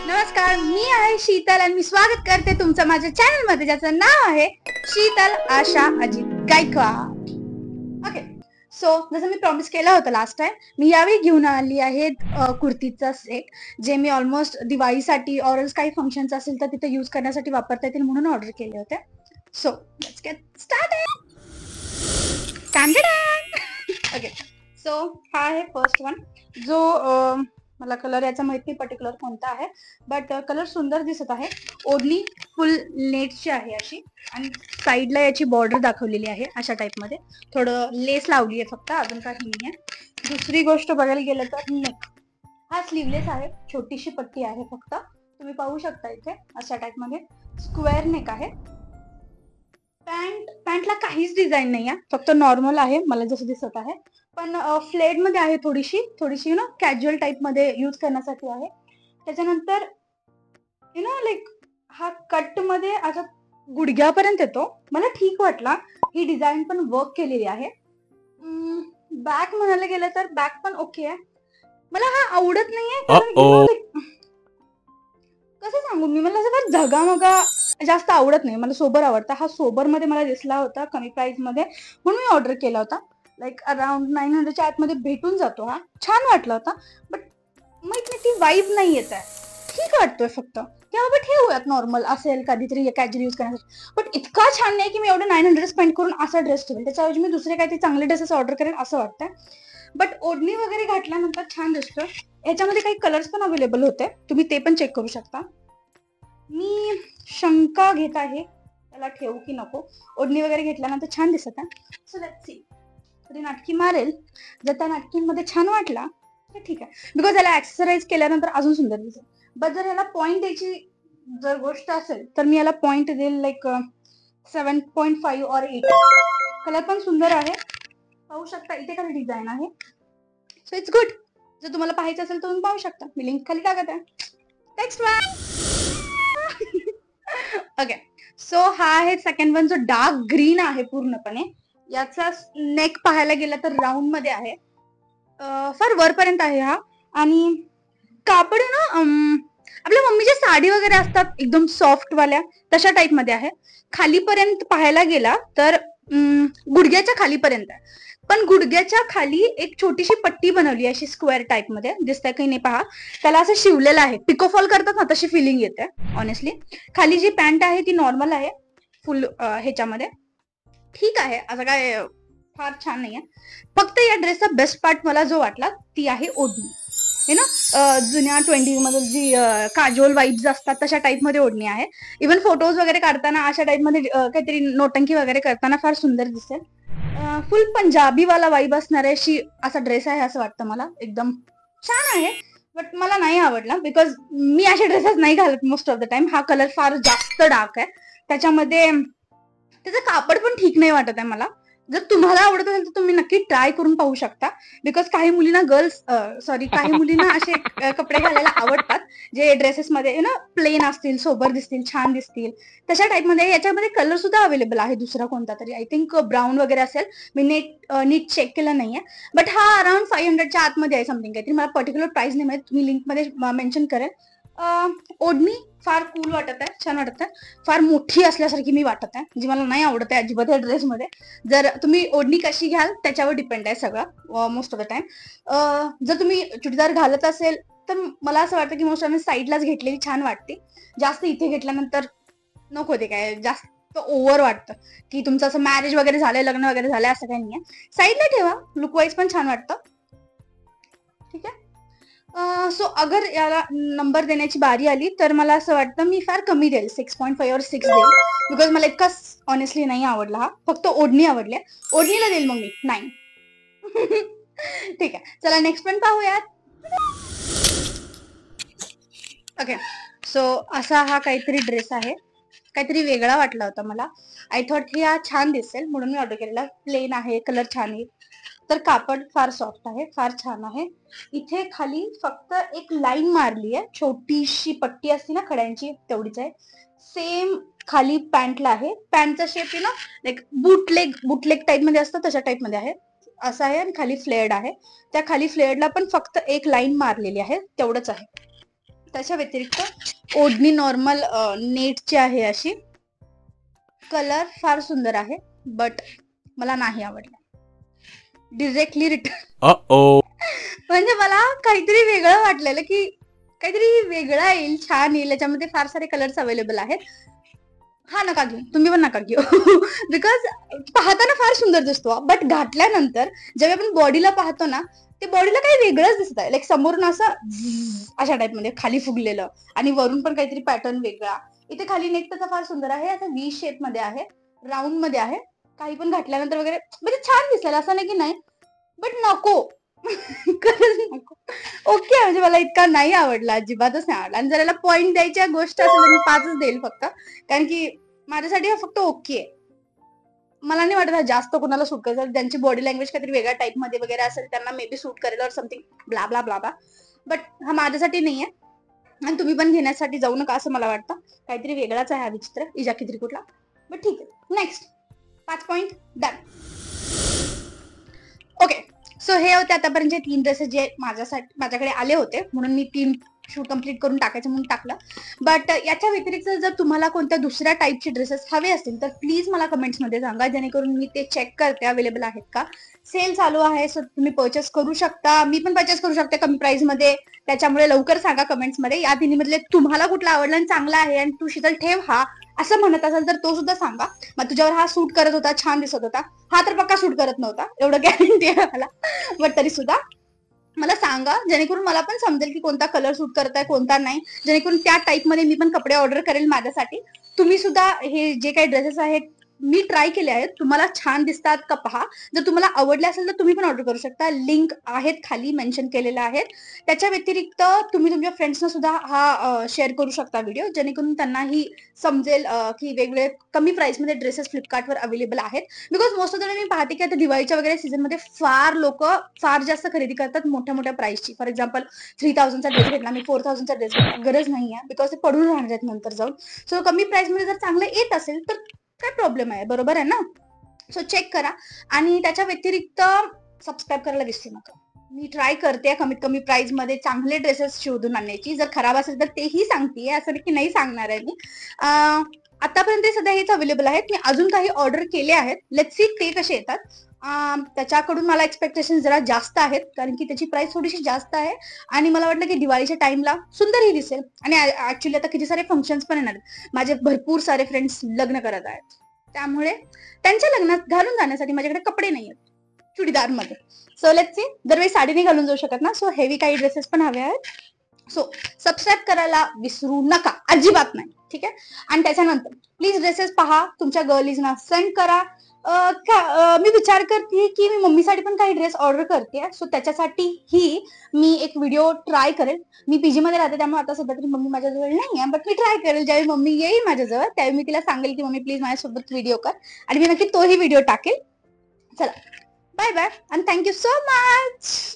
नमस्कार, मी आहे शीतल आणि मी स्वागत करते तुमचं माझ्या चॅनल मध्ये, ज्याचं नाव आहे शीतल आशा अजित गायकवाड. ओके, सो जसं मी प्रॉमिस केलं होतं लास्ट टाइम, मी यावेळी घेऊन आली आहे कुर्तीचा सेट, जे मी ऑलमोस्ट दिवाळीसाठी और काही फंक्शन्स असेल तर तिथे यूज करण्यासाठी वापरता येतील म्हणून ऑर्डर केले होते. So let's get started. Okay, so हा आहे फर्स्ट वन, जो मला कलर याचा माहित नाही पर्टिक्युलर कोणता आहे, बट कलर सुंदर दिसत आहे. ओढणी फुल नेटची आहे अशी, आणि साईडला याची बॉर्डर दाखवलेली आहे अशा टाइप मध्ये. थोडं लेस लावली आहे फक्त, अजून काही नाही आहे. दुसरी गोष्ट बघायला गेलं तर नेक हा स्लीवलेस आहे, छोटीशी पट्टी आहे फक्त, तुम्ही पाहू शकता इथे अशा टाइप मध्ये. स्क्वेअर नेक आहे. पॅन्टला काहीच डिझाईन नाही आहे, फक्त नॉर्मल आहे मला जसं दिसत आहे, पण फ्लेड मध्ये आहे, थोडीशी ना कॅज्युअल टाइप मध्ये यूज करण्यासाठी आहे. त्याच्यानंतर लाईक हा कट मध्ये असा गुडघ्यापर्यंत येतो, मला ठीक वाटला. ही डिझाईन पण वर्क केलेली आहे. बॅक म्हणायला गेलं तर बॅक पण ओके आहे. मला हा आवडत नाहीये, कसं सांगू मी, मला सगळं झगामगा जास्त आवडत नाही, मला सोबर आवडतं. हा सोबर मध्ये मला दिसला होता कमी प्राइस मध्ये, म्हणून मी ऑर्डर केला होता. लाईक अराउंड 900च्या आतमध्ये भेटून जातो हा. छान वाटला होता, बट माहित नाही ती वाईब नाही येत आहे. ठीक वाटतोय फक्त, तेव्हा ठेवूयात नॉर्मल असेल कधीतरी कॅज्युअल यूज करण्यासाठी. बट इतका छान नाही की मी एवढं 900 स्पेंड करून असा ड्रेस ठेवेल. त्याच्याऐवजी मी दुसरे काहीतरी चांगले ड्रेसेस ऑर्डर करेल असं वाटतंय. बट ओढणी वगैरे घातल्यानंतर छान दिसतोय. याच्यामध्ये काही कलर्स पण अवेलेबल होते, तुम्ही ते पण चेक करू शकता. मी शंका घेत आहे त्याला ठेवू की नको. ओढणी वगैरे घेतल्यानंतर छान दिसत आहे. सो लेट्स सी, कधी नाटकी मारेल, जर त्या नाटकीमध्ये छान वाटला तर ठीक आहे, बिकॉज याला ऍक्सेसराइज केल्यानंतर अजून सुंदर दिसेल. बट जर याला पॉइंट द्यायची जर गोष्ट असेल तर मी याला पॉइंट देईल लाईक 7.5 और 8. कलर पण सुंदर आहे, पाहू शकता इथे खाली डिझाईन आहे. So it's good. जर तुम्हाला पाहायचं असेल तर तुम्ही पाहू शकता, मी लिंक खाली टाकत आहे. Next one. ओके, सो हा आहे सेकंड वन, जो डार्क ग्रीन आहे पूर्णपणे. याचा नेक पाहायला गेला तर राऊंड मध्ये आहे, फार वरपर्यंत आहे हा. आणि कापड ना आपल्या मम्मीच्या साडी वगैरे असतात एकदम सॉफ्ट वाल्या, तशा टाइप मध्ये आहे. खालीपर्यंत पाहायला गेला तर गुडघ्याच्या खालीपर्यंत आहे, पण गुडघ्याच्या खाली एक छोटीशी पट्टी बनवली अशी स्क्वेअर टाइप मध्ये, दिसतंय काही नाही पहा. त्याला असं शिवलेलं आहे, पिकोफॉल करतात ना तशी फिलिंग येते ऑनेस्टली. खाली जी पॅन्ट आहे ती नॉर्मल आहे, फुल ह्याच्यामध्ये ठीक आहे, असं काय फार छान नाहीये. फक्त या ड्रेसचा बेस्ट पार्ट मला जो वाटला ती आहे ओढणी. हे ना जुन्या 20 मध्ये जी काजोल वाईब्स असतात तशा टाइप मध्ये ओढणी आहे. इव्हन फोटोज वगैरे काढताना अशा टाइप मध्ये काहीतरी नोटंकी वगैरे करताना फार सुंदर दिसेल. फुल पंजाबी वाला वाईब असणारे अशी असा ड्रेस आहे असं वाटतं मला. एकदम छान आहे, बट मला नाही आवडला, बिकॉज मी असे ड्रेसेस नाही घालत मोस्ट ऑफ द टाइम. हा कलर फार जास्त डार्क आहे, त्याच्यामध्ये त्याचं कापड पण ठीक नाही वाटत आहे मला. जर तुम्हाला आवडत असेल तर तुम्ही नक्की ट्राय करून पाहू शकता, बिकॉज काही मुलींना काही मुलींना असे कपडे घालायला आवडतात जे ड्रेसेस मध्ये ना प्लेन असतील, सोबर दिसतील, छान दिसतील, तशा टाइप मध्ये. याच्यामध्ये कलर सुद्धा अवेलेबल आहे दुसरा कोणता तरी, आय थिंक ब्राऊन वगैरे असेल, मी नीट चेक केलं नाहीये. बट हा अराउंड 500च्या आतमध्ये आहे समथिंग काहीतरी, मला पर्टिक्युलर प्राइस नाही माहित, मी लिंक मध्ये मेन्शन करेल. ओढणी फार कूल वाटत आहे, छान वाटत आहे, फार मोठी असल्यासारखी मी वाटत आहे, जी मला नाही आवडत आहे अजिबात या ड्रेसमध्ये. जर तुम्ही ओढणी कशी घ्याल त्याच्यावर डिपेंड आहे सगळं मोस्ट ऑफ द टाइम. जर तुम्ही चुडीदार घालत असेल तर मला असं वाटतं की मोस्ट ऑफ साईडलाच घेतलेली छान वाटते. जास्त इथे घेतल्यानंतर नको, ते काय जास्त ओव्हर वाटतं की तुमचं असं मॅरेज वगैरे झालंय, लग्न वगैरे झालंय असं काही नाहीये. साईडला ठेवा, लुक वाईज पण छान वाटतं. ठीक आहे. सो अगर याला नंबर देण्याची बारी आली तर मला असं वाटतं मी फार कमी देईल, 6.5 और 6 देईल, बिकॉज मला इतका ऑनेस्टली नाही आवडला हा. फक्त ओढणी आवडली, ओढणीला देईल मग मी 9. ठीक आहे, चला नेक्स्ट पण पाहूयात. ओके, सो असा हा काहीतरी ड्रेस आहे, काहीतरी वेगळा वाटला होता मला. आय थॉट हे हा छान दिसेल म्हणून मी ऑर्डर केलेला. प्लेन आहे, कलर छान आहे, तर कापड फार सॉफ्ट आहे, फार छान आहे. इथे खाली फक्त एक लाईन मारली आहे, छोटीशी पट्टी असते ना खड्यांची तेवढीच आहे. सेम खाली पॅन्टला आहे, पॅन्टचा शेप आहे ना लाईक बुटलेग टाइप मध्ये असतं तशा टाइप मध्ये आहे, असं आहे. आणि खाली फ्लेअर्ड आहे, त्या खाली फ्लेअर्डला पण फक्त एक लाईन मारलेली आहे, तेवढंच आहे. त्याच्या व्यतिरिक्त ओढणी नॉर्मल नेटची आहे अशी. कलर फार सुंदर आहे बट मला नाही आवडला. Directly return. म्हणजे मला काहीतरी वेगळं वाटलेलं की काहीतरी वेगळं येईल, छान येईल, याच्यामध्ये फार सारे कलर्स अवेलेबल आहेत. हा नका घेऊ, तुम्ही पण नका घेऊ. बिकॉज पाहताना फार सुंदर दिसतो बट घातल्यानंतर जेव्हा आपण बॉडीला पाहतो ना ते बॉडीला काही वेगळंच दिसत आहे. लाईक समोरून असं अशा टाइप मध्ये खाली फुगलेलं आणि वरून पण काहीतरी पॅटर्न वेगळा. इथे खाली नेक त्याचा फार सुंदर आहे, आता व्ही शेप मध्ये आहे, राऊंड मध्ये आहे. काही पण घातल्यानंतर वगैरे म्हणजे छान दिसेल असं नाही की नाही, बट नको. खरंच नको. ओके म्हणजे मला इतका नाही आवडला, अजिबातच नाही आवडला. आणि जर याला पॉईंट द्यायच्या गोष्ट असेल तर मी 5च देईल फक्त, कारण की माझ्यासाठी हा फक्त ओके आहे. मला नाही वाटत हा जास्त कोणाला सूट करेल. ज्यांची बॉडी लँग्वेज काहीतरी वेगळ्या टाईप मध्ये वगैरे असेल त्यांना मे बी सूट करेल और something blah blah blah blah, but हा माझ्यासाठी नाहीये. आणि तुम्ही पण घेण्यासाठी जाऊ नका असं मला वाटतं. काहीतरी वेगळाच आहे हा विचित्र इजाकी त्रिकुटला, बट ठीक आहे. Next 5 point done. Okay, so हे होते आतापर्यंत 3 ड्रेसेस जे माझ्याकडे आले होते, म्हणून मी 3 शूट कम्प्लीट करून टाकायचं म्हणून टाकलं. बट याच्या व्यतिरिक्त जर तुम्हाला कोणत्या दुसऱ्या टाईपचे ड्रेसेस हवे असतील तर प्लीज मला कमेंट्समध्ये सांगा, जेणेकरून मी ते चेक करते अवेलेबल आहेत का. सेल चालू आहे सो तुम्ही परचेस करू शकता, मी पण परचेस करू शकते कमी प्राइस मध्ये. त्याच्यामुळे लवकर सांगा कमेंट्समध्ये या तिन्हीमधले तुम्हाला कुठला आवडला आणि चांगला आहे आणि तू शीतल ठेव हा असं म्हणत असाल तर तो सुद्धा सांगा. मग तुझ्यावर हा सूट करत होता, छान दिसत होता, हा तर पक्का सूट करत नव्हता एवढं गॅरंटी आहे मला, बट तरी सुद्धा मला सांगा जेणेकरून मला पण समजेल की कोणता कलर सूट करत आहे कोणता नाही, जेणेकरून त्या टाईप मध्ये मी पण कपडे ऑर्डर करेल माझ्यासाठी. तुम्ही सुद्धा हे जे काही ड्रेसेस आहेत मी ट्राय केले आहेत, तुम्हाला छान दिसतात का पहा. जर तुम्हाला आवडले असेल तर तुम्ही पण ऑर्डर करू शकता, लिंक आहेत खाली मेन्शन केलेल्या आहेत. त्याच्या व्यतिरिक्त तुम्ही तुमच्या फ्रेंड्सना सुद्धा हा शेअर करू शकता व्हिडिओ, जेणेकरून त्यांनाही समजेल की वेगवेगळे कमी प्राइस मध्ये ड्रेसेस फ्लिपकार्टवर अवेलेबल आहेत. बिकॉज मोस्ट ऑफ द मी पाहते की आता दिवाळीच्या वगैरे सीझन मध्ये फार लोक फार जास्त खरेदी करतात मोठ्या मोठ्या प्राइसची. फॉर एक्झाम्पल 3000चा ड्रेस घेतला मी 4000चा ड्रेस घेतला, गरज नाही आहे बिकॉज ते पडून राहणार आहेत नंतर जाऊन. सो कमी प्राइस मध्ये जर चांगलं येत असेल तर काय प्रॉब्लेम आहे, बरोबर आहे ना. सो चेक करा. आणि त्याच्या व्यतिरिक्त सबस्क्राईब करायला विसरू नका. मी ट्राय करते कमीत कमी प्राइस मध्ये चांगले ड्रेसेस शोधून आणण्याची. जर खराब असेल तर तेही सांगते, असं की नाही सांगणार आहे मी. आतापर्यंत सध्या हेच अवेलेबल आहेत. मी अजून काही ऑर्डर केले आहेत, लेट्स सी ते कसे येतात. त्याच्याकडून मला एक्सपेक्टेशन जरा जास्त आहेत, कारण की त्याची प्राइस थोडीशी जास्त आहे आणि मला वाटलं की दिवाळीच्या टाइमला सुंदरही दिसेल. आणि ऍक्च्युली आता किती सारे फंक्शन्स पण येणार. माझे भरपूर सारे फ्रेंड्स लग्न करत आहेत, त्यामुळे त्यांच्या लग्नात घालून जाण्यासाठी माझ्याकडे कपडे नाही आहेत चुडीदार मध्ये. सो लेट्स सी, दरवेळी साडी नाही घालून जाऊ शकत ना, सो हेवी काही ड्रेसेस पण हवे आहेत. सो सबस्क्राईब करायला विसरू नका, अजिबात नाही, ठीक आहे. आणि त्याच्यानंतर प्लीज ड्रेसेस पहा, तुमच्या गर्लीजना सेंड करा. मी विचार करते की मी मम्मीसाठी पण काही ड्रेस ऑर्डर करते, सो त्याच्यासाठीही मी एक व्हिडिओ ट्राय करेल. मी पीजी मध्ये राहते त्यामुळे आता सध्या तरी मम्मी माझ्याजवळ नाही आहे, बट मी ट्राय करेल. ज्यावेळी मम्मी येईल माझ्याजवळ त्यावेळी मी तिला सांगेल की मम्मी प्लीज माझ्यासोबत व्हिडिओ कर, आणि मी नक्की तोही व्हिडिओ टाकेल. चला बाय बाय आणि थँक्यू सो मच.